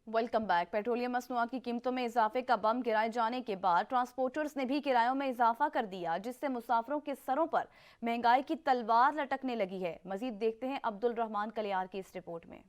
Welcome back. Petroleum मसनूआत की कीमतों में इजाफे का बम गिराए जाने के बाद ट्रांसपोर्टर्स ने भी किरायों में इजाफा कर दिया, जिससे मुसाफिरों के सरों पर महंगाई की तलवार लटकने लगी है। मजीद देखते हैं अब्दुल रहमान कलियार की इस रिपोर्ट में।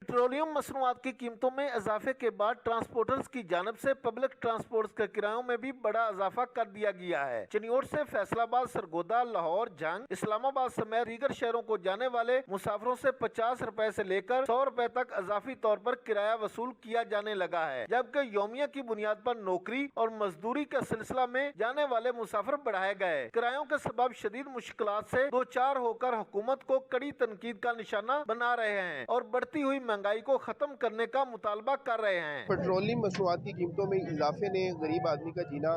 पेट्रोलियम मसनूआत की कीमतों में इजाफे के बाद ट्रांसपोर्टर्स की जानिब से पब्लिक ट्रांसपोर्ट के किरायों में भी बड़ा इजाफा कर दिया गया है। चिन्योट से फैसलाबाद, सरगोदा, लाहौर, जंग, इस्लामाबाद समेत दीगर शहरों को जाने वाले मुसाफिरों से 50 रुपए से लेकर 100 रुपए तक इजाफी तौर पर किराया वसूल किया जाने लगा है, जबकि यौमिया की बुनियाद पर नौकरी और मजदूरी के सिलसिला में जाने वाले मुसाफिर बढ़ाए गए। किरायों के सबब शदीद मुश्किलात से दो चार होकर हुकूमत को कड़ी तनकीद का निशाना बना रहे हैं और बढ़ती हुई महंगाई को खत्म करने का मुतालबा कर रहे हैं। पेट्रोलियम मसनूआत की कीमतों में इजाफे ने गरीब आदमी का जीना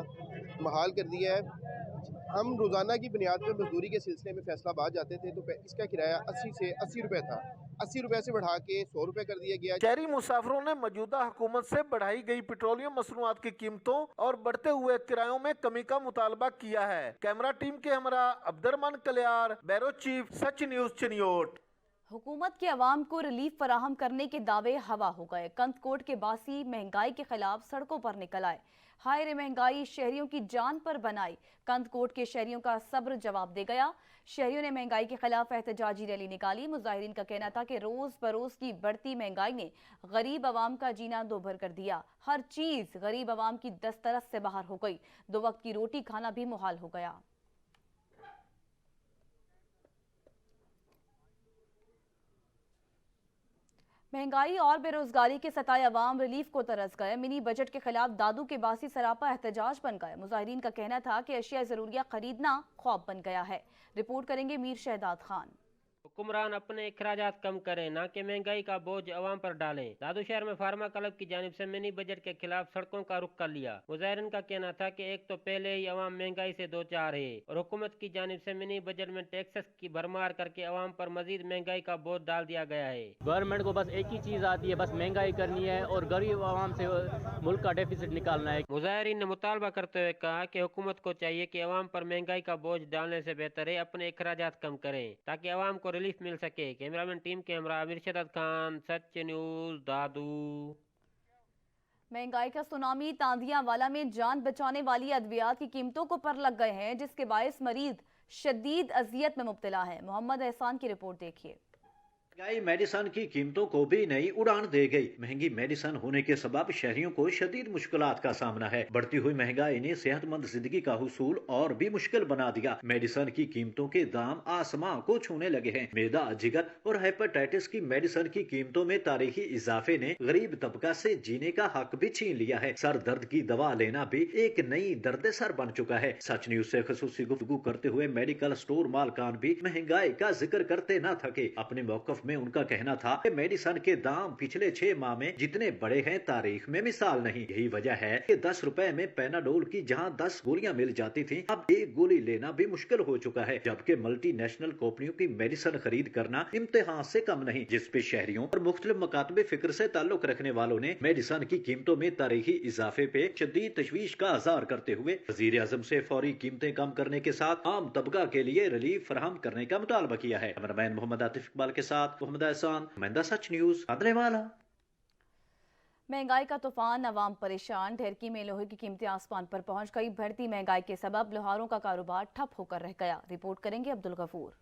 महाल कर दिया है। हम रोज़ाना की बुनियाद पर मजदूरी के सिलसिले में फैसलाबाद जाते थे तो इसका किराया 80 से 80 रुपए था। 80 रुपए से बढ़ा के 100 रुपए कर दिया गया। शहरी मुसाफिरों ने मौजूदा हुकूमत से बढ़ाई गई पेट्रोलियम मसनूआत की कीमतों और बढ़ते हुए किरायों में कमी का मुतालबा किया है। कैमरा टीम के हमरा अब्दुर्रहमान कलियार, ब्यूरो चीफ, सच न्यूज, चिन्योट। हुकूमत के अवाम को रिलीफ फराहम करने के दावे हवा हो गए। कंदकोट के बासी महंगाई के खिलाफ सड़कों पर निकल आए। हाय रे महंगाई शहरियों की जान पर बनाई। कंदकोट के शहरियों का सब्र जवाब दे गया। शहरियों ने महंगाई के खिलाफ एहतजाजी रैली निकाली। मुजाहिरीन का कहना था कि रोज बरोज की बढ़ती महंगाई ने गरीब अवाम का जीना दोभर कर दिया। हर चीज गरीब अवाम की दस्तरस से बाहर हो गई। 2 वक्त की रोटी खाना भी मुहाल हो गया। महंगाई और बेरोजगारी के सताए अवाम रिलीफ को तरस गए। मिनी बजट के खिलाफ दादू के बासी सरापा एहतजाज बन गए। मुजाहिरीन का कहना था कि अशिया जरूरिया खरीदना ख्वाब बन गया है। रिपोर्ट करेंगे मीर शहदाद खान। हुक्मरान अपने अखराजात कम करें, न कि महंगाई का बोझ अवाम पर डालें। दादू शहर में फार्मा क्लब की जानिब से मिनी बजट के खिलाफ सड़कों का रुख कर लिया। मुजाहिरीन का कहना था कि एक तो पहले ही अवाम महंगाई से दो चार है और हुकूमत की जानिब से मिनी बजट में टैक्सेस की भरमार करके अवाम पर मजीद महंगाई का बोझ डाल दिया गया है। गवर्नमेंट को बस एक ही चीज आती है, बस महंगाई करनी है और गरीब अवाम से मुल्क का डेफिसिट निकालना है। मुजाहिरीन ने मुतालबा करते हुए कहा कि हुकूमत को चाहिए कि अवाम पर महंगाई का बोझ डालने से बेहतर है अपने अखराजात कम करें ताकि अवाम को रिलीफ मिल सके। कैमरामैन टीम के हमरा मीर शहदाद खान, सच न्यूज, दादू। महंगाई का सुनामी तांदियावाला में जान बचाने वाली अद्वियात की कीमतों को पर लग गए हैं, जिसके बायस मरीज शदीद अजियत में मुब्तला है। मोहम्मद एहसान की रिपोर्ट देखिए। महंगाई मेडिसन की कीमतों को भी नई उड़ान दे गई। महंगी मेडिसन होने के सबब शहरियों को शदीद मुश्किलात का सामना है। बढ़ती हुई महंगाई ने सेहतमंद जिंदगी का हुसूल और भी मुश्किल बना दिया। मेडिसन की कीमतों के दाम आसमां को छूने लगे हैं। मैदा, जिगर और हेपेटाइटिस की मेडिसन की कीमतों में तारीखी इजाफे ने गरीब तबका से जीने का हक भी छीन लिया है। सर दर्द की दवा लेना भी एक नई दर्द सर बन चुका है। सच न्यूज से खुसूसी गुफ्तगू करते हुए मेडिकल स्टोर मालकान भी महंगाई का जिक्र करते न थके। अपने मौकफ में उनका कहना था कि मेडिसन के दाम पिछले 6 माह में जितने बड़े हैं तारीख में मिसाल नहीं। यही वजह है कि 10 रुपए में पैनाडोल की जहां 10 गोलियां मिल जाती थी, अब एक गोली लेना भी मुश्किल हो चुका है। जबकि मल्टी नेशनल कंपनियों की मेडिसन खरीद करना इम्तिहान से कम नहीं, जिसपे शहरियों और मुख्तलिफ मकातबे फिक्र से ताल्लुक रखने वालों ने मेडिसन की कीमतों में तारीखी इजाफे पे शदीद तशवीश का इज़हार करते हुए वज़ीर आज़म से फौरी कीमतें कम करने के साथ आम तबका के लिए रिलीफ फराहम करने का मुतालबा किया है। कैमरामैन मोहम्मद आतिफ इकबाल के साथ मोहम्मद एहसान, नुमाइंदा सच न्यूज, आदलेवाला। महंगाई का तूफान, अवाम परेशान। ढेरकी में लोहे की कीमतें आसमान पर पहुंच गई। बढ़ती महंगाई के सबब लोहारों का कारोबार ठप होकर रह गया। रिपोर्ट करेंगे अब्दुल गफूर।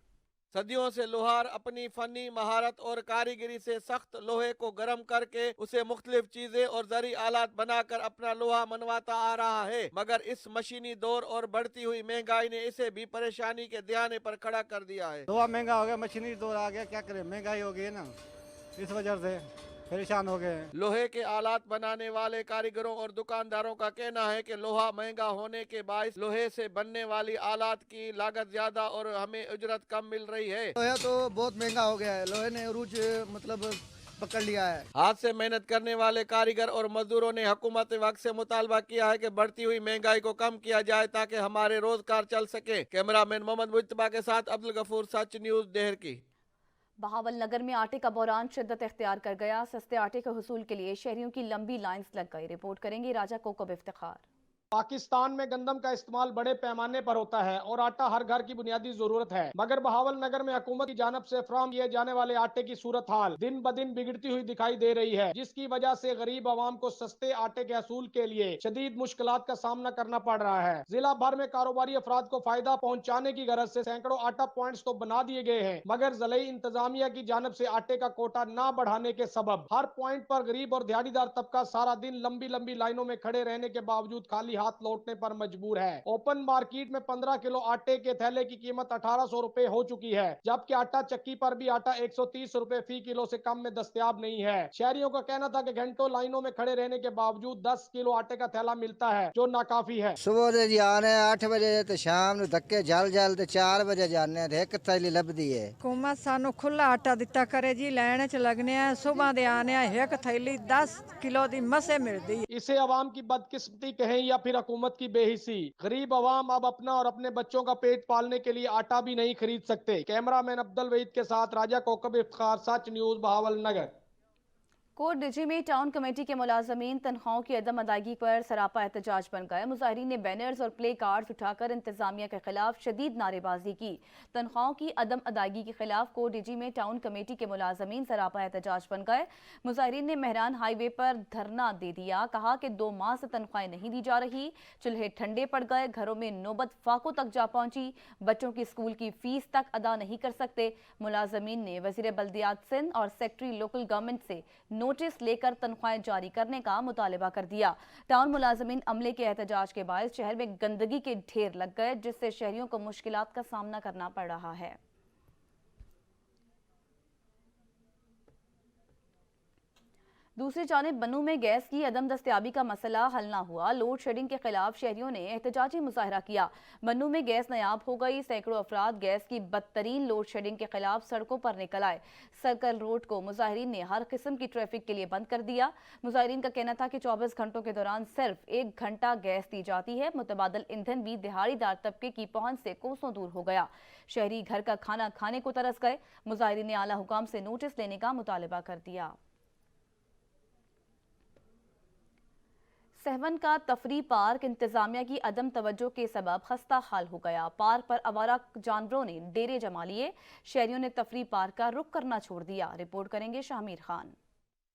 सदियों से लोहार अपनी फनी महारत और कारीगरी से सख्त लोहे को गर्म करके उसे मुख्तलिफ चीजें और जरी आलात बनाकर अपना लोहा मनवाता आ रहा है, मगर इस मशीनी दौर और बढ़ती हुई महंगाई ने इसे भी परेशानी के दयाने पर खड़ा कर दिया है। लोहा महंगा हो गया, मशीनी दौर आ गया, क्या करें, महंगाई हो गई है ना, इस वजह से परेशान हो गए। लोहे के आलात बनाने वाले कारीगरों और दुकानदारों का कहना है कि लोहा महंगा होने के बायस लोहे से बनने वाली आलात की लागत ज्यादा और हमें उजरत कम मिल रही है। लोहा तो बहुत महंगा हो गया है, लोहे ने उरूज मतलब पकड़ लिया है। हाथ से मेहनत करने वाले कारीगर और मजदूरों ने हुकूमत वक्त से मुतालबा किया है कि बढ़ती हुई महंगाई को कम किया जाए ताकि हमारे रोजगार चल सके। कैमरामैन मोहम्मद मुज्तबा के साथ अब्दुल गफूर, सच न्यूज, देहर की। बहावल नगर में आटे का बहरान शिद्दत इख्तियार कर गया। सस्ते आटे के हुसूल के लिए शहरियों की लंबी लाइन्स लग गई। रिपोर्ट करेंगे राजा कोकब इफ्तिखार। पाकिस्तान में गंदम का इस्तेमाल बड़े पैमाने पर होता है और आटा हर घर की बुनियादी जरूरत है, मगर बहावल नगर में हुकूमत की जानिब से फराहम किए जाने वाले आटे की सूरत हाल दिन ब दिन बिगड़ती हुई दिखाई दे रही है, जिसकी वजह से गरीब आवाम को सस्ते आटे के असूल के लिए शदीद मुश्किलात का सामना करना पड़ रहा है। जिला भर में कारोबारी अफराद को फायदा पहुँचाने की गरज से सैकड़ों आटा पॉइंट्स तो बना दिए गए हैं, मगर ज़िले इंतजामिया की जानिब से आटे का कोटा न बढ़ाने के सबब हर पॉइंट पर गरीब और दिहाड़ीदार तबका सारा दिन लंबी लंबी लाइनों में खड़े रहने के बावजूद खाली हाथ लौटने पर मजबूर है। ओपन मार्केट में 15 किलो आटे के थैले की कीमत 1800 रुपए हो चुकी है, जबकि आटा चक्की पर भी आटा 130 रुपए फी किलो से कम में दस्तयाब नहीं है। शहरियों का कहना था कि घंटों लाइनों में खड़े रहने के बावजूद 10 किलो आटे का थैला मिलता है, जो नाकाफी है। सुबह जी आने 8 बजे तो शाम धक्के जल जल 4 बजे जाने एक थैली लभदी है। हुकूमत सानू खुला आटा दिता करे जी, लैन च लगने सुबह दे आने एक थैली 10 किलो दी मसे मिलती। इसे अवाम की बदकिस्मती कहें या फिर हुकूमत की बेहिसी, गरीब अवाम अब अपना और अपने बच्चों का पेट पालने के लिए आटा भी नहीं खरीद सकते। कैमरामैन अब्दुल वहीद के साथ राजा कोकब इफ्तिखार, सच न्यूज़, बहावल नगर। कोट डिजी में टाउन कमेटी के मुलाजमीन तनख्वाहों की अदम अदायगी पर सरापा एहतजाज बन गए। मुजाहिरीन ने बैनर्स और प्ले कार्ड्स उठाकर इंतजामिया के खिलाफ शदीद नारेबाजी की। तनख्वाहों की अदम अदायगी के खिलाफ कोट डिजी में टाउन कमेटी के मुलाजमीन सरापा एहतजाज बन गए। मुजाहिरीन ने मेहरान हाईवे पर धरना दे दिया, कहा कि 2 माह से तनख्वाहें नहीं दी जा रही, चूल्हे ठंडे पड़ गए, घरों में नौबत फाकों तक जा पहुंची, बच्चों की स्कूल की फीस तक अदा नहीं कर सकते। मुलाजमीन ने वजीर बल्दियात सिंध और सेक्रेटरी लोकल गवर्नमेंट से नोटिस लेकर तनख्वाहें जारी करने का मुतालबा कर दिया। टाउन मुलाजमीन अमले के एहतजाज के बायस शहर में गंदगी के ढेर लग गए, जिससे शहरियों को मुश्किलात का सामना करना पड़ रहा है। दूसरी जानिब बन्नू में गैस की अदम दस्तयाबी का मसला हल न हुआ। लोड शेडिंग के खिलाफ शहरियों ने एहतजाजी मुजाहरा किया। बन्नू में गैस नायाब हो गई। सैकड़ों अफराद गैस की बदतरीन लोड शेडिंग के खिलाफ सड़कों पर निकल आए। सर्कल रोड को मुजाहिरीन ने हर किस्म की ट्रैफिक के लिए बंद कर दिया। मुजाहिरीन का कहना था कि 24 घंटों के दौरान सिर्फ 1 घंटा गैस दी जाती है। मुतबादल ईंधन भी दिहाड़ीदार तबके की पहुंच से कोसों दूर हो गया। शहरी घर का खाना खाने को तरस गए। मुजाहिरीन ने आला हुकाम से नोटिस लेने का मुतालबा कर दिया। सहवन का तफरी पार्क इंतजामिया की अदम तवज्जो के सबब खस्ता हाल हो गया। पार्क पर आवारा जानवरों ने डेरे जमा लिए। शहरियों ने तफरी पार्क का रुख करना छोड़ दिया। रिपोर्ट करेंगे शामिर खान।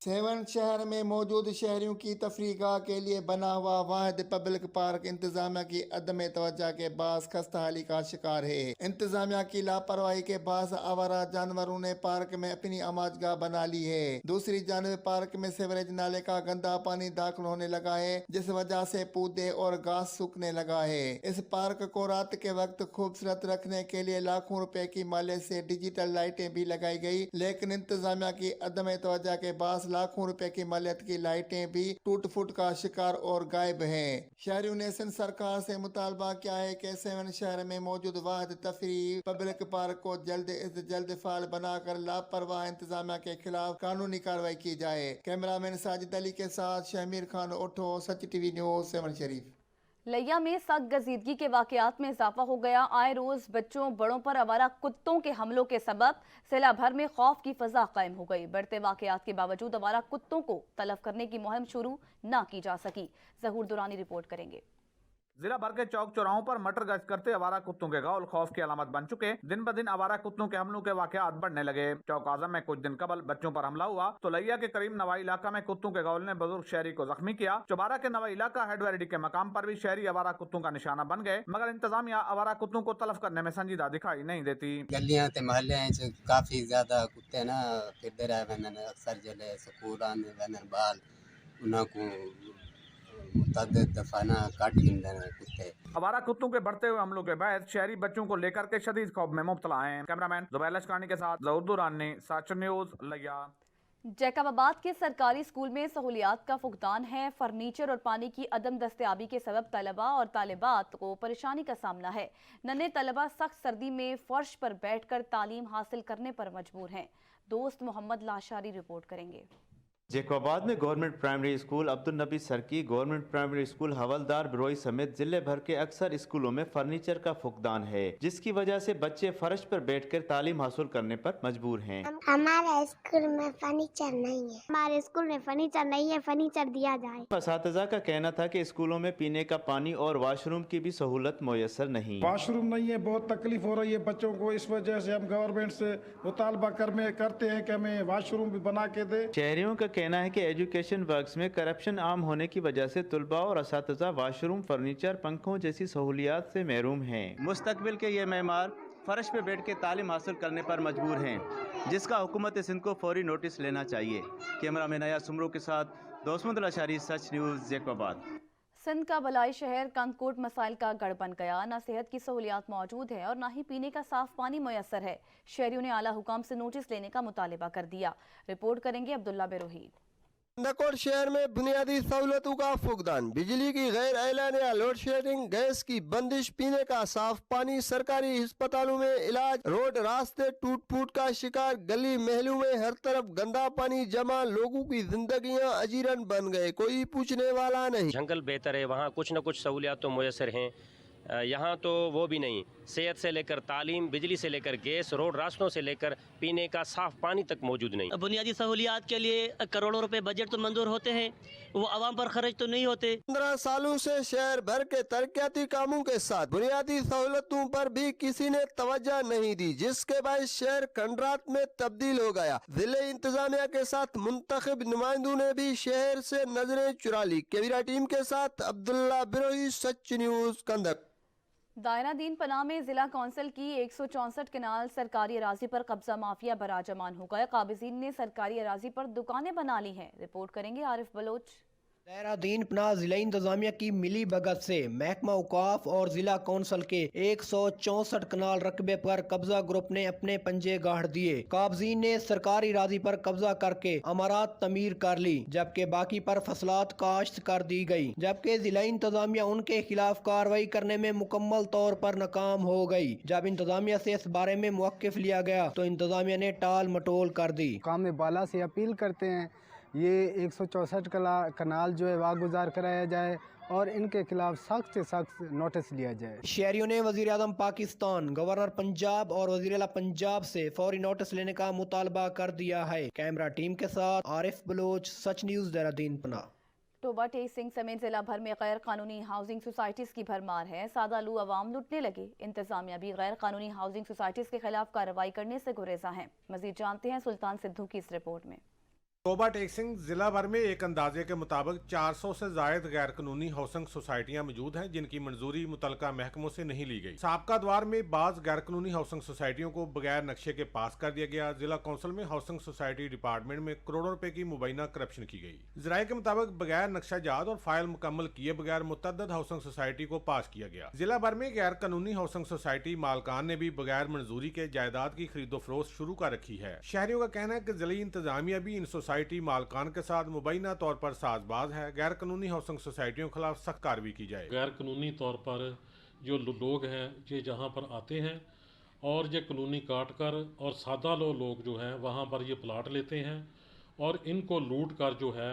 सेवन शहर में मौजूद शहरियों की तफरीगाह के लिए बना हुआ वाहिद पब्लिक पार्क इंतजामिया की अदम तवज्जो के बास खस्ताहाली का शिकार है। इंतजामिया की लापरवाही के बास आवारा जानवरों ने पार्क में अपनी आमाजगाह बना ली है। दूसरी जानब पार्क में सीवरेज नाले का गंदा पानी दाखिल होने लगा है, जिस वजह से पौधे और घास सूखने लगा है। इस पार्क को रात के वक्त खूबसूरत रखने के लिए लाखों रुपए की मालियत से डिजिटल लाइटें भी लगाई गई, लेकिन इंतजामिया की अदम तवज्जो के बास लाखों रुपए की मालियत की लाइटें भी टूट फूट का शिकार और गायब हैं। शहरियों ने सिंध सरकार से मुतालबा किया है कि सेवन शहर में मौजूद वाहिद तफरी पब्लिक पार्क को जल्द से जल्द फाल बनाकर लापरवाह इंतजामिया के खिलाफ कानूनी कार्रवाई की जाए। कैमरामैन साजिद अली के साथ शमीर खान, उठो सच टीवी न्यूज़, सेवन शरीफ। लिया में सख्त गजीदगी के वाकयात में इजाफा हो गया। आए रोज बच्चों बड़ों पर आवारा कुत्तों के हमलों के सबब जिला भर में खौफ की फजा कायम हो गई। बढ़ते वाकयात के बावजूद आवारा कुत्तों को तलब करने की मुहिम शुरू न की जा सकी। जहूर दुरानी रिपोर्ट करेंगे। जिला भर के चौक चौराहों पर मटर गश्त करते आवारा कुत्तों के गौल खौफ की अलामत बन चुके। दिन ब दिन आवारा कुत्तों के हमलों के वाकयात बढ़ने लगे। चौक आजम में कुछ दिन कबल बच्चों पर हमला हुआ तो लिया के करीब नवाई इलाका में कुत्तों के गौल ने बुजुर्ग शहरी को जख्मी किया। चौबारा के नवाई इलाका हेडवेरिडी के मकाम पर भी शहरी आवारा कुत्तों का निशाना बन गए, मगर इंतजामिया आवारा कुत्तों को तलब करने में संजीदा दिखाई नहीं देती। गलियां ते महल्ले काफी ज्यादा कुत्ते ना फिरते रहे, अक्सर जले स्कूल बाल उनको दफाना काट कुत्ते। आवारा कुत्तों के बढ़ते हुए हमलों के बाद शहरी बच्चों को लेकर के शदीद खौफ में मुब्तला हैं। कैमरामैन जुबैर लश्कानी के साथ जहूर दुरानी, सच न्यूज़, लिया। जैकबाबाद के सरकारी स्कूल में सहूलियात का फुकदान है। फर्नीचर और पानी की अदम दस्तयाबी के सबब तलबा और तालिबात को परेशानी का सामना है। नन्हे तलबा सख्त सर्दी में फर्श पर बैठकर तालीम हासिल करने पर मजबूर हैं। दोस्त मोहम्मद लाशारी रिपोर्ट करेंगे। जैकोबाद में गवर्नमेंट प्राइमरी स्कूल अब्दुल नबी सरकी, गवर्नमेंट प्राइमरी स्कूल हवलदार बिरोई समेत जिले भर के अक्सर स्कूलों में फर्नीचर का फुकदान है, जिसकी वजह से बच्चे फर्श पर बैठकर तालीम हासिल करने पर मजबूर हैं। हमारे स्कूल में फर्नीचर नहीं है, हमारे स्कूल में फर्नीचर नहीं है, फर्नीचर दिया जाए। असातिज़ा का कहना था कि स्कूलों में पीने का पानी और वाशरूम की भी सहूलत मुयसर नहीं। वाशरूम नहीं है, बहुत तकलीफ हो रही है बच्चों को। इस वजह से हम गवर्नमेंट से मुतालबा करते हैं कि हमें वाशरूम भी बना के दे। शहरियों का कहना है कि एजुकेशन वर्क्स में करप्शन आम होने की वजह से तुलबा और असातिज़ा वाशरूम, फर्नीचर, पंखों जैसी सहूलियात से महरूम हैं। मुस्तकबिल के ये मेहमान फर्श पे बैठ के तालीम हासिल करने पर मजबूर हैं, जिसका हुकूमत सिंध को फौरी नोटिस लेना चाहिए। कैमरा मैन अया सुमरो के साथ दोस्मंद अशारी, सच न्यूज़, जैकोबाद। सिंध का बलाई शहर कंदकोट मसाइल का गढ़ बन गया। न सेहत की सहूलियात मौजूद है और न ही पीने का साफ पानी मुयसर है। शहरियों ने आला हुकाम से नोटिस लेने का मुतालिबा कर दिया। रिपोर्ट करेंगे अब्दुल्ला बेरोही। कंदकोट शहर में बुनियादी सहूलतों का फुकदान, बिजली की गैर एलानिया लोड शेडिंग, गैस की बंदिश, पीने का साफ पानी, सरकारी अस्पतालों में इलाज, रोड रास्ते टूट फूट का शिकार, गली महलों में हर तरफ गंदा पानी जमा, लोगों की जिंदगियां अजीरन बन गए, कोई पूछने वाला नहीं। जंगल बेहतर है, वहाँ कुछ न कुछ सहूलियात तो मुयसर हैं, यहाँ तो वो भी नहीं। सेहत से लेकर तालीम, बिजली से लेकर गैस, रोड रास्तों से लेकर पीने का साफ पानी तक मौजूद नहीं। बुनियादी सहूलियात के लिए करोड़ों रुपए बजट तो मंजूर होते हैं, वो आवाम पर खर्च तो नहीं होते। 15 सालों से शहर भर के तरक्याती कामों के साथ बुनियादी सहूलतों पर भी किसी ने तवज्जो नहीं दी, जिसके बाद शहर खंडरात में तब्दील हो गया। जिले इंतजामिया के साथ मुंतखब नुमाइंदों ने भी शहर से नजरें चुरा ली। कैमरा टीम के साथ अब्दुल्ला बिरोही, सच न्यूज़, कंदक। दायरा दीन पनाह में जिला कौंसिल की 164 कनाल सरकारी अराजी पर कब्जा माफिया बराजमान हो गया। काबिजीन ने सरकारी अराजी पर दुकानें बना ली हैं। रिपोर्ट करेंगे आरिफ बलोच। दायरा दीन पनाह जिला इंतजामिया की मिली भगत से महकमा औकाफ और जिला कौंसिल के 164 कनाल रकबे पर कब्जा ग्रुप ने अपने पंजे गाड़ दिए। काबजीन ने सरकारी राजी पर कब्जा करके अमारात तमीर कर ली, जबकि बाकी पर फसलात काश्त कर दी गई, जबकि जिला इंतजामिया उनके खिलाफ कार्रवाई करने में मुकम्मल तौर पर नाकाम हो गई। जब इंतजामिया से इस बारे में मुवक्किफ लिया गया तो इंतजामिया ने टाल मटोल कर दी। काम बाला से अपील करते हैं ये 164 कनाल जो है वागुजार कराया जाए और इनके खिलाफ सख्त से सख्त नोटिस लिया जाए। शहरियों ने वजीर आज़म पाकिस्तान, गवर्नर पंजाब और वजीर आला पंजाब से फौरी नोटिस लेने का मुतालबा कर दिया है। कैमरा टीम के साथ आरिफ बलोच, सच न्यूज़, देहरादून पनाह। टोबा टेक सिंह समेत जिला भर में गैर कानूनी हाउसिंग सोसाइटीज की भरमार है। सादा लू अवाम लुटने लगे। इंतजामिया भी गैर कानूनी हाउसिंग सोसाइटीज के खिलाफ कार्रवाई करने से गुरेजा है। मजीद जानते हैं सुल्तान सिद्धू की इस रिपोर्ट में। टोबा टेक सिंह जिला भर में एक अंदाजे के मुताबिक 400 से जायद गैर कानूनी हाउसिंग सोसाइटियां मौजूद हैं, जिनकी मंजूरी मुतलका महकमों से नहीं ली गई। साबका द्वार में बाज गैर कानूनी हाउसिंग सोसाइटियों को बगैर नक्शे के पास कर दिया गया। जिला कौंसिल में हाउसिंग सोसाइटी डिपार्टमेंट में करोड़ों रुपए की मुबैना करप्शन की गई। जराये के मुताबिक बगैर नक्शा जात और फाइल मुकम्मल किए बगैर मुतअद्दिद हाउसिंग सोसाइटी को पास किया गया। जिला भर में गैर कानूनी हाउसिंग सोसाइटी मालकान ने भी बगैर मंजूरी के जायदाद की खरीदो फरोख्त शुरू कर रखी है। शहरियों का कहना है कि जिला इंतजामिया भी इन सोसाइटी मालकान के साथ मुबैना तौर पर साजबाज है। गैर कानूनी हाउसिंग सोसाइटियों के खिलाफ सख्त कार्रवाई की जाए। गैर कानूनी तौर पर जो लोग हैं ये जहाँ पर आते हैं और ये कानूनी काट कर और सादा लोग जो हैं वहाँ पर ये प्लाट लेते हैं और इनको लूट कर जो है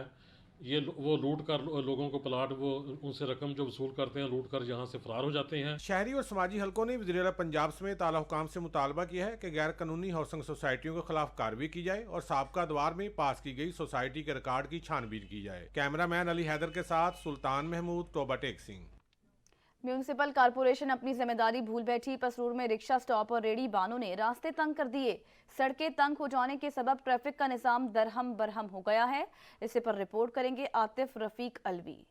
ये वो लूट कर लोगों को प्लाट वो उनसे रकम जो वसूल करते हैं लूट कर यहाँ से फरार हो जाते हैं। शहरी और समाजी हलकों ने वज़ीर आला पंजाब समेत आला हुकाम से मुतालबा किया है कि गैर कानूनी हाउसिंग सोसाइटियों के खिलाफ कार्रवाई की जाए और साबका द्वार में पास की गई सोसाइटी के रिकॉर्ड की छानबीन की जाए। कैमरामैन अली हैदर के साथ सुल्तान महमूद, टोबा टेक सिंह। म्यूनिसिपल कॉरपोरेशन अपनी जिम्मेदारी भूल बैठी। पसरूर में रिक्शा स्टॉप और रेडी बानों ने रास्ते तंग कर दिए। सड़कें तंग हो जाने के सबब ट्रैफिक का निज़ाम दरहम बरहम हो गया है। इसे पर रिपोर्ट करेंगे आतिफ रफीक अलवी।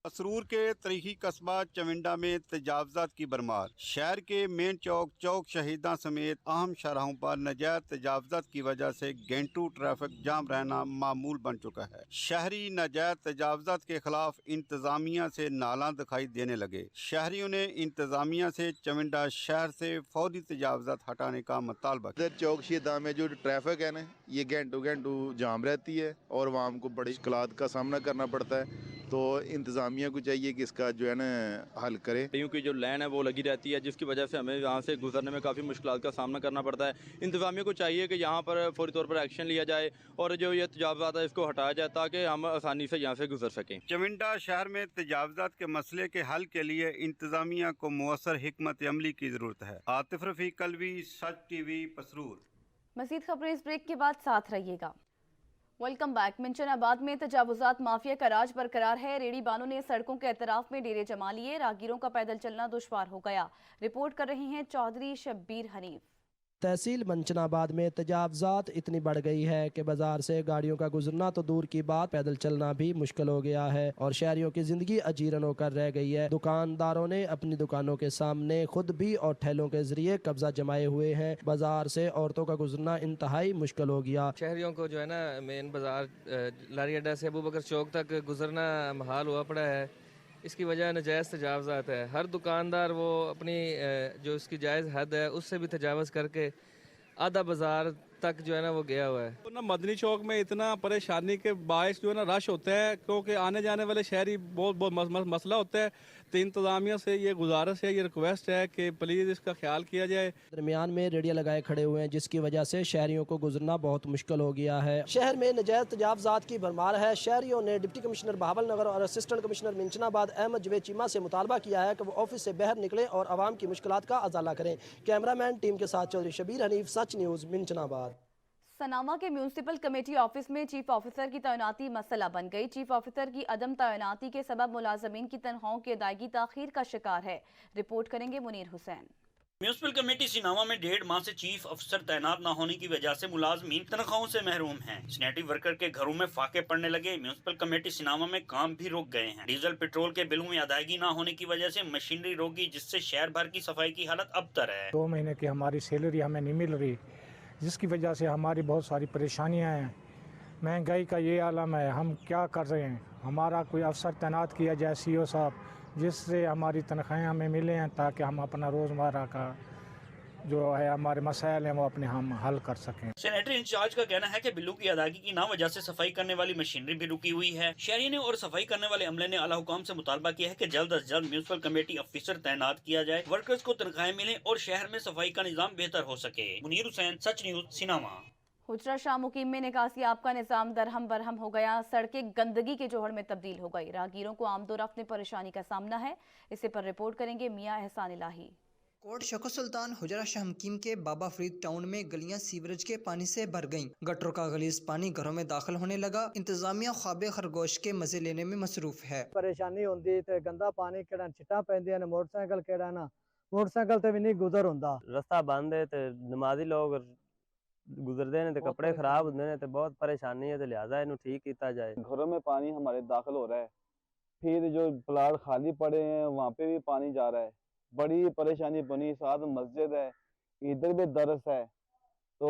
पसरूर के तरीखी कस्बा चविंडा में तजावजात की भरमार। शहर के मेन चौक शहीदा समेत अहम शाहराहों पर नजायज तजावजात की वजह से घंटों ट्रैफिक जाम रहना मामूल बन चुका है। शहरी नजायज तजावजात के खिलाफ इंतजामिया से नाला दिखाई देने लगे। शहरियों ने इंतजामिया से चविंडा शहर से फौरी तजावजात हटाने का मुतालबा। इधर चौक शहीदा में जो ट्रैफिक है ना, ये घंटों जाम रहती है और आवाम को बड़ी मुश्किलात का सामना करना पड़ता है। तो इंतज़ामिया को चाहिए कि इसका जो है ना हल करे। क्योंकि जो लाइन है वो लगी रहती है, जिसकी वजह से हमें यहाँ से गुजरने में काफ़ी मुश्किलात का सामना करना पड़ता है। इंतज़ामिया को चाहिए कि यहाँ पर फौरी तौर पर एक्शन लिया जाए और जो ये तजावज़ात है इसको हटाया जाए ताकि हम आसानी से यहाँ से गुजर सकें। चविंडा शहर में तजावज़ात के मसले के हल के लिए इंतज़ामिया को मुअस्सर हिकमत अमली की ज़रूरत है। आतिफ रफ़ीक कलवी, सच टीवी, पसरूर। मज़ीद खबरें इस ब्रेक के बाद साथ रहिएगा। Welcome back. मिंचनाबाद में तजावुजात माफिया का राज बरकरार है। रेडी बानों ने सड़कों के एतराफ में डेरे जमा लिए, राहगीरों का पैदल चलना दुश्वार हो गया। रिपोर्ट कर रहे हैं चौधरी शब्बीर हनीफ। तहसील मंचनाबाद में तजावज़ात इतनी बढ़ गई है कि बाजार से गाड़ियों का गुजरना तो दूर की बात, पैदल चलना भी मुश्किल हो गया है और शहरियों की जिंदगी अजीरन होकर रह गई है। दुकानदारों ने अपनी दुकानों के सामने खुद भी और ठेलों के जरिए कब्जा जमाए हुए हैं। बाजार से औरतों का गुजरना इंतहाई मुश्किल हो गया। शहरियों को जो है ना मेन बाजार लारी अड्डा से अबू बकर चौक तक गुजरना महाल हुआ पड़ा है। इसकी वजह नजायज़ तजावज़ात है। हर दुकानदार वो अपनी जो उसकी जायज़ हद है उससे भी तजावज़ करके आधा बाजार तक जो है ना वो गया हुआ है। तो ना मदनी चौक में इतना परेशानी के बायस जो है ना रश होता है, क्योंकि आने जाने वाले शहरी बहुत मसला होता है। तो इंतज़ामिया से ये गुजारिश है, ये रिक्वेस्ट है कि प्लीज़ इसका ख्याल किया जाए। दरमियान में रेडिया लगाए खड़े हुए हैं जिसकी वजह से शहरियों को गुजरना बहुत मुश्किल हो गया है। शहर में नजायज़ तजावज़ात की भरमार है। शहरियों ने डिप्टी कमिश्नर बहावल नगर और असिस्टेंट कमिश्नर मिंचनाबाद अहमद जवेद चीमा से मुतालबा किया है कि वो ऑफिस से बाहर निकले और आवाम की मुश्किलात का अजाला करें। कैमरामैन टीम के साथ चौधरी शबीर हनीफ, सच न्यूज़, मिंचनाबाद। सनामा के म्यूनिसिपल कमेटी ऑफिस में चीफ ऑफिसर की तैनाती मसला बन गई। चीफ ऑफिसर की अदम तैनाती के सबब मुलाजमीन की तनख्वाहों की अदायगी ताखीर का शिकार है। रिपोर्ट करेंगे मुनीर हुसैन। म्यूनिसिपल कमेटी सिनामा में 1.5 माह से चीफ अफसर तैनात न होने की वजह से मुलाजमीन तनख्वाहों से महरूम हैं। सैनिटरी वर्कर के घरों में फाके पड़ने लगे। म्यूनिसिपल कमेटी सिनामा में काम भी रुक गए हैं। डीजल पेट्रोल के बिलों में अदायगी न होने की वजह से मशीनरी रोकी, जिससे शहर भर की सफाई की हालत अबतर है। 2 महीने की हमारी सैलरी हमें नहीं मिल रही, जिसकी वजह से हमारी बहुत सारी परेशानियां हैं। महंगाई का ये आलम है, हम क्या कर रहे हैं। हमारा कोई अफसर तैनात किया जाए CO साहब, जिससे हमारी तनख्वाहें हमें मिले हैं ताकि हम अपना रोज़मर्रा का जो है हमारे मसाइल हैं वो अपने हम हल कर सकें। सैनिटरी इंचार्ज का कहना है कि बिलों की अदायगी की ना वजह से सफाई करने वाली मशीनरी भी रुकी हुई है। शहरी ने और सफाई करने वाले अमले ने आला हुकाम से मुतालबा किया है कि जल्द अज जल्द म्यूनिसिपल कमेटी ऑफिसर तैनात किया जाए, वर्कर्स को तनख्वाहें मिले और शहर में सफाई का निजाम बेहतर हो सके। मुनीर हुसैन, सच न्यूज़, सिनामा। हुजरा शाह मुकीम में निकासियाब का निजाम दरहम बरहम हो गया। सड़कें गंदगी के जोहड़ में तब्दील हो गई। राहगीरों को आमदोरफ्त में परेशानी का सामना है। इसे पर रिपोर्ट करेंगे मियाँ एहसान इलाही। कोट शको सुल्तान हुजरा शाह मुकीम के बाबा फरीद टाउन में गलियां सीवरेज के पानी से भर गईं। गटरों का गलीज पानी घरों में दाखिल होने लगा। इंतजामिया ख्वाबे खरगोश के मजे लेने में मसरूफ है। परेशानी होंदी ते गंदा पानी केड़ा छिटा पैंदियां ने, मोटरसाइकिल केड़ा ना मोटरसाइकिल ते भी नहीं गुजर होंदा। रस्ता बंद है ते नमाजी लोग गुजरते हैं तो कपड़े खराब होते हैं तो बहुत परेशानी है, तो लिहाजा इन्हें ठीक किया जाए। घरों में पानी हमारे दाखिल हो रहा है, फिर जो प्लाट खाली पड़े हैं वहाँ पे भी पानी जा रहा है। बड़ी परेशानी बनी। साथ मस्जिद है, इधर भी दरस है, तो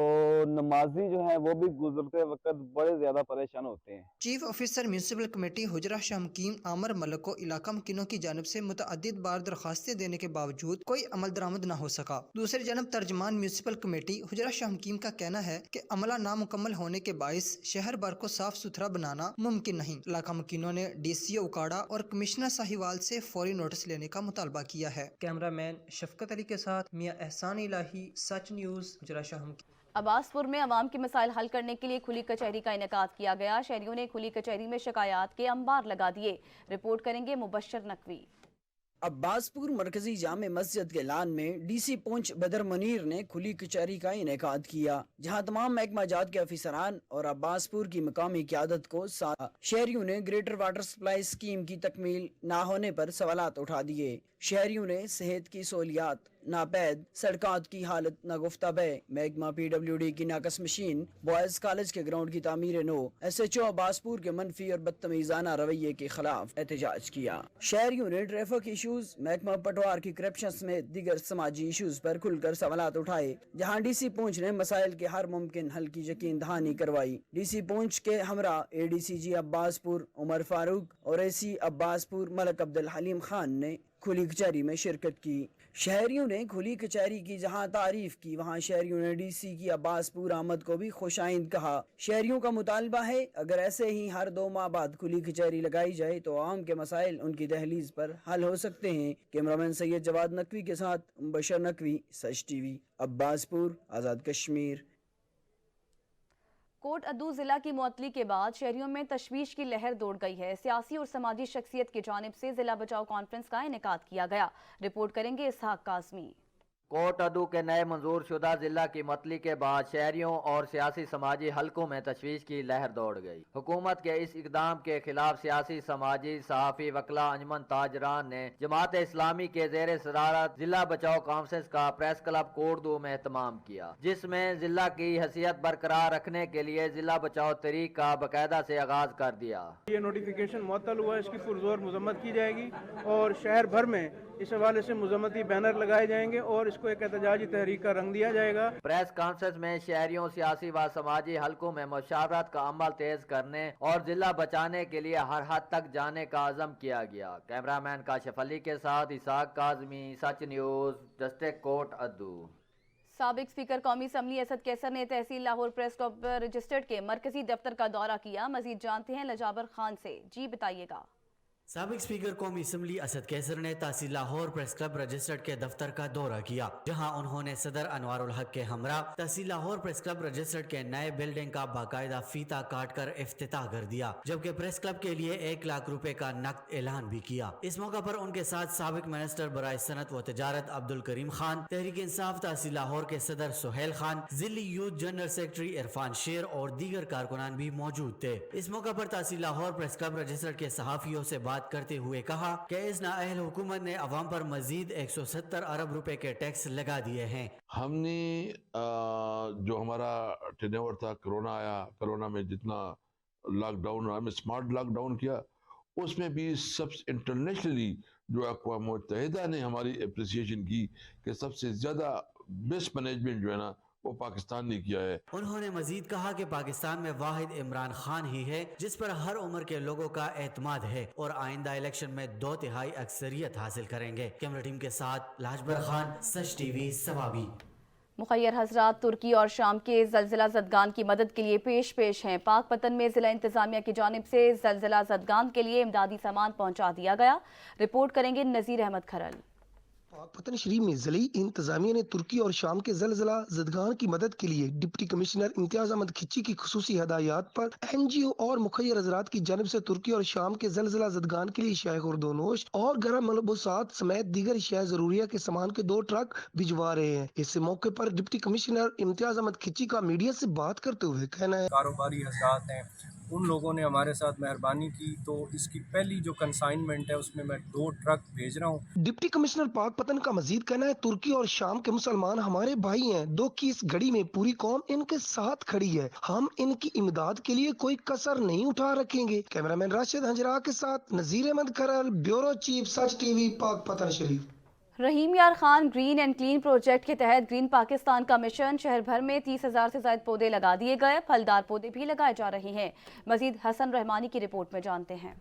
नमाजी जो है वो भी गुजरते वक्त बड़े ज्यादा परेशान होते हैं। Chief officer municipal committee Hujra Shah Muqeem Amir Malik को इलाका मुकीनों की जानिब से मुतअद्दिद बार दरखास्तें देने के बावजूद कोई अमल दरामद न हो सका। दूसरी जानब तर्जमान म्यूनिसिपल कमेटी हुजरा शाह मुकीम का कहना है कि अमला नामुकम्मल होने के बाइस शहर भर को साफ सुथरा बनाना मुमकिन नहीं। इलाका मुकीनों ने DCO उकाड़ा और कमिश्नर साहिवाल से फौरी नोटिस लेने का मुतालबा किया है। कैमरामैन शफकत अली के साथ मियाँ एहसान इलाही, सच न्यूज़, हुजरा शाह मुकीम। अब्बासपुर में अवाम के मसाइल हल करने के लिए खुली कचहरी का इनेकाद किया गया। शहरियों ने खुली कचहरी में शिकायत के अंबार लगा दिए। रिपोर्ट करेंगे मुबश्शिर नकवी। अब्बासपुर मरकजी जामे मस्जिद के लान में DC पुंछ बदर मुनीर ने खुली कचहरी का इनेकाद किया, जहां तमाम महकमा जात के अफसरान और अब्बासपुर की मकामी क़यादत को साथ शहरियों ने ग्रेटर वाटर सप्लाई स्कीम की तकमील ना होने पर सवालात उठा दिए। शहरियों ने सेहत की सहूलियात नापैद, सड़कात की हालत नागुफ्ताबे, महकमा PWD की नाकस मशीन, बॉयज कॉलेज के ग्राउंड की तामीर नो, SHO अब्बासपुर के मनफी और बदतमीजाना रवैये के खिलाफ एहतजाज किया। शहरियों ने ट्रैफिक इशूज, महकमा पटवार की करप्शन समेत दीगर समाजी इशूज पर खुलकर सवालात उठाए, जहाँ DC पुंछ ने मसाइल के हर मुमकिन हल की यकीन दहानी करवाई। DC पुंछ के हमरा ADCG अब्बासपुर उमर फारूक और AC अब्बासपुर मलक अब्दुल हलीम खान ने खुली कचहरी में शिरकत की। शहरियों ने खुली कचहरी की जहां तारीफ की, वहां शहरियों ने डीसी की अब्बासपुर आमद को भी खुशाइंद कहा। शहरियों का मुतालबा है अगर ऐसे ही हर 2 माह बाद खुली कचहरी लगाई जाए तो आम के मसाइल उनकी दहलीज पर हल हो सकते हैं। कैमरामैन सैयद जवाद नकवी के साथ बशर नकवी, सच टीवी, अब्बासपुर, आज़ाद कश्मीर। कोट अद्दू जिला की मुअत्तली के बाद शहरियों में तशवीश की लहर दौड़ गई है। सियासी और समाजी शख्सियत की जानिब से जिला बचाओ कॉन्फ्रेंस का इनेकाद किया गया। रिपोर्ट करेंगे इसहाक काज़मी। कोट अद्दू के नए मंजूर शुदा जिला की मुअत्तली के बाद शहरियों और सियासी समाजी हलकों में तशवीश की लहर दौड़ गई। हुकूमत के इस इकदाम के खिलाफ सियासी, समाजी, सहाफ़ी, वकला, अंजमन ताजरान ने जमात इस्लामी के ज़ेर सदारत जिला बचाओ कॉन्फ्रेंस का प्रेस क्लब कोट अद्दू में एहतमाम किया, जिसमें जिला की हैसियत बरकरार रखने के लिए जिला बचाओ तहरीक का बाकायदा से आगाज कर दिया। ये नोटिफिकेशन मुअत्तल हुआ, इसकी पुरजोर मजम्मत की जाएगी और शहर भर में इस हवाले से मजम्मती बैनर लगाए जाएंगे और इसको एक एहतजाजी तहरीक का रंग दिया जाएगा। प्रेस कॉन्फ्रेंस में शहरियों, सियासी व समाजी हलकों में मुशावरत का अमल तेज करने और जिला बचाने के लिए हर हद तक जाने का अज़म किया गया। कैमरामैन काशिफ अली के साथ इसहाक काज़मी, सच न्यूज़, डिस्ट्रिक्ट कोट अद्दू। साबिक स्पीकर कौमी असम्बली असद कैसर ने तहसील लाहौर प्रेस क्लब रजिस्टर्ड के मरकजी दफ्तर का दौरा किया। मजीद जानते हैं लजाबर खान से। जी बताइएगा। साबिक स्पीकर कौमी असम्बली असद कैसर ने तहसील लाहौर प्रेस क्लब रजिस्टर्ड के दफ्तर का दौरा किया, जहां उन्होंने सदर अनवारुल हक के हमरा तहसील लाहौर प्रेस क्लब रजिस्टर्ड के नए बिल्डिंग का बाकायदा फीता काट कर इफ्तिताह कर दिया, जबकि प्रेस क्लब के लिए 1 लाख रुपए का नकद ऐलान भी किया। इस मौका पर उनके साथ साबिक मिनिस्टर बराए सनत व तजारत अब्दुल करीम खान, तहरीक इंसाफ तहसील लाहौर के सदर सुहेल खान, जिली youth general secretary Irfan Sher और दीगर कारकुनान भी मौजूद थे। इस मौका पर तहसील लाहौर प्रेस क्लब रजिस्टर्ड के सहाफियों से बात करते हुए कहा कि इस नाअहल हुकूमत ने अवाम पर मजीद 170 अरब रुपए के टैक्स लगा दिए हैं। हमने जो हमारा टेनओवर था, कोरोना आया, कोरोना में जितना लॉकडाउन रहा, हमने स्मार्ट लॉकडाउन किया, उसमें भी सब इंटरनेशनली जो अक़वाम मुत्तहिदा ने हमारी अप्रिसिएशन की कि सबसे ज़्यादा बेस्ट मैनेजमेंट जो है ना वो पाकिस्तान ने किया है। उन्होंने मजीद कहा कि पाकिस्तान में वाहिद इमरान खान ही है जिस पर हर उम्र के लोगों का एतमाद है और आइंदा इलेक्शन में 2/3 अक्सरियत हासिल करेंगे। कैमरा टीम के साथ लाजबर खान, सच टीवी, सवाबी। मुखय्यर हजरात तुर्की और शाम के जलजिला ज़दगान की मदद के लिए पेश हैं। पाक पतन में जिला इंतजामिया की जानिब से जलजिला ज़दगान के लिए इमदादी सामान पहुँचा दिया गया। रिपोर्ट करेंगे नज़ीर अहमद खरल। पाकपतन शरीफ में ज़िली इंतजामिया ने तुर्की और शाम के ज़लज़ला ज़दगान की मदद के लिए डिप्टी कमिश्नर इम्तियाज अहमद खिच्ची की खुसूसी हदायत पर NGO और मुखय्यर हजरात की जानिब से तुर्की और शाम के ज़लज़ला ज़दगान के लिए शाय खुर्दोनोश और गरम मलबूसात समेत दीगर शाय ज़रूरिया के सामान के 2 ट्रक भिजवा रहे हैं। इस मौके पर डिप्टी कमिश्नर इम्तियाज अहमद खिच्ची का मीडिया से बात करते हुए कहना है, कारोबारी हजरात हैं उन लोगों ने हमारे साथ मेहरबानी की, तो इसकी पहली जो कंसाइनमेंट है उसमें मैं 2 ट्रक भेज रहा हूँ। डिप्टी कमिश्नर पाक पतन का मजीद कहना है, तुर्की और शाम के मुसलमान हमारे भाई हैं। दुख की इस घड़ी में पूरी कौम इनके साथ खड़ी है। हम इनकी इमदाद के लिए कोई कसर नहीं उठा रखेंगे। कैमरामैन राशिद हंजरा के साथ नजीर अहमद खरल, ब्यूरो चीफ, सच टीवी, पाक पतन शरीफ। रहीम यार Khan green and clean project के तहत ग्रीन पाकिस्तान का मिशन, शहर भर में 30,000 से ज्यादा पौधे लगा दिए गए। फलदार पौधे भी लगाए जा रहे हैं। मजीद हसन रहमानी की रिपोर्ट में जानते हैं।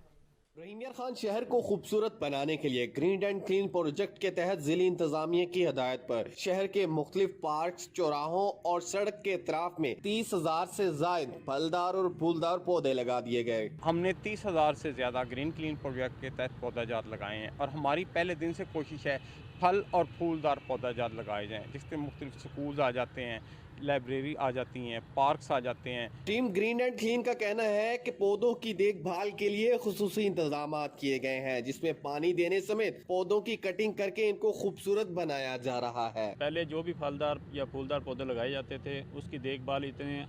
रहीम यार खान शहर को खूबसूरत बनाने के लिए ग्रीन एंड क्लीन प्रोजेक्ट के तहत जिली इंतजामिया की हदायत पर शहर के मुख्तलिफ पार्क, चौराहों और सड़क के अतराफ में 30,000 से ज्यादा फलदार और फूलदार पौधे लगा दिए गए। हमने 30,000 से ज्यादा ग्रीन क्लीन प्रोजेक्ट के तहत पौधाजात लगाए हैं और हमारी पहले दिन से कोशिश है फल और फूलदार पौधाजात लगाए जाएं, जिसके मुख्तलिफ स्कूल आ जाते हैं, लाइब्रेरी आ जाती हैं, पार्क्स आ जाते हैं। टीम ग्रीन एंड क्लीन का कहना है कि पौधों की देखभाल के लिए खुसूसी इंतजाम किए गए हैं, जिसमें पानी देने समेत पौधों की कटिंग करके इनको खूबसूरत बनाया जा रहा है। पहले जो भी फलदार या फूलदार पौधे लगाए जाते थे उसकी देखभाल इतने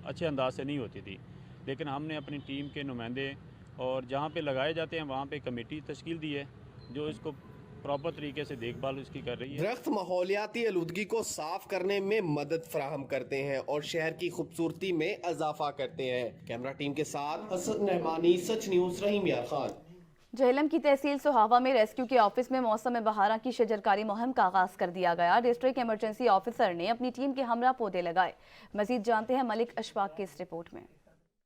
अच्छे अंदाज से नहीं होती थी, लेकिन हमने अपनी टीम के नुमाइंदे और जहाँ पे लगाए जाते हैं वहाँ पे कमेटी तश्कील दी है जो इसको प्रॉपर तरीके से देखभाल उसकी कर रही है। दरख्त माहौलियाती आलूदगी को साफ करने में मदद फराहम करते हैं और शहर की खूबसूरती में इजाफा करते हैं। कैमरा टीम के साथ हसन रहमानी, सच न्यूज़, रहीम यार खान। झेलम की तहसील सोहावा में रेस्क्यू के ऑफिस में मौसम बहारा की शजरकारी मुहिम का आगाज कर दिया गया। डिस्ट्रिक्ट इमरजेंसी ऑफिसर ने अपनी टीम के हमरा पौधे लगाए। मजीद जानते हैं मलिक अशफाक की इस रिपोर्ट में।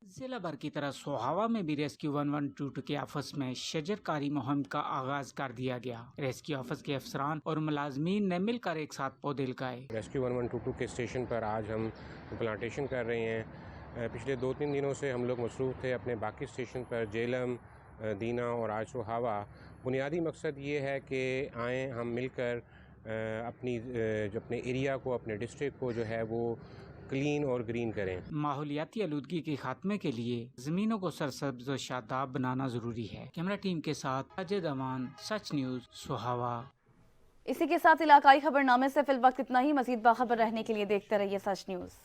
जिला भर की तरह सोहावा में भी रेस्क्यू 1122 के ऑफिस में शजरकारी मुहिम का आगाज कर दिया गया। रेस्क्यू ऑफिस के अफसरान और मुलाजमीन ने मिलकर एक साथ पौधे लगाए। रेस्क्यू 1122 के स्टेशन पर आज हम प्लांटेशन कर रहे हैं। पिछले 2-3 दिनों से हम लोग मसरूफ़ थे अपने बाकी स्टेशन पर, जेलम, दीना और आज सोहावा। बुनियादी मकसद ये है कि आएँ हम मिलकर अपने एरिया को, अपने डिस्ट्रिक्ट को जो है वो क्लीन और ग्रीन करें। माहौलियाती आलूदगी के खात्मे के लिए जमीनों को सरसब्ज और शादाब बनाना जरूरी है। कैमरा टीम के साथ अजय दमान, सच न्यूज़, सोहावा। इसी के साथ इलाकाई खबरनामे से फिल वक्त इतना ही। मजीद बाखबर रहने के लिए देखते रहिए सच न्यूज़।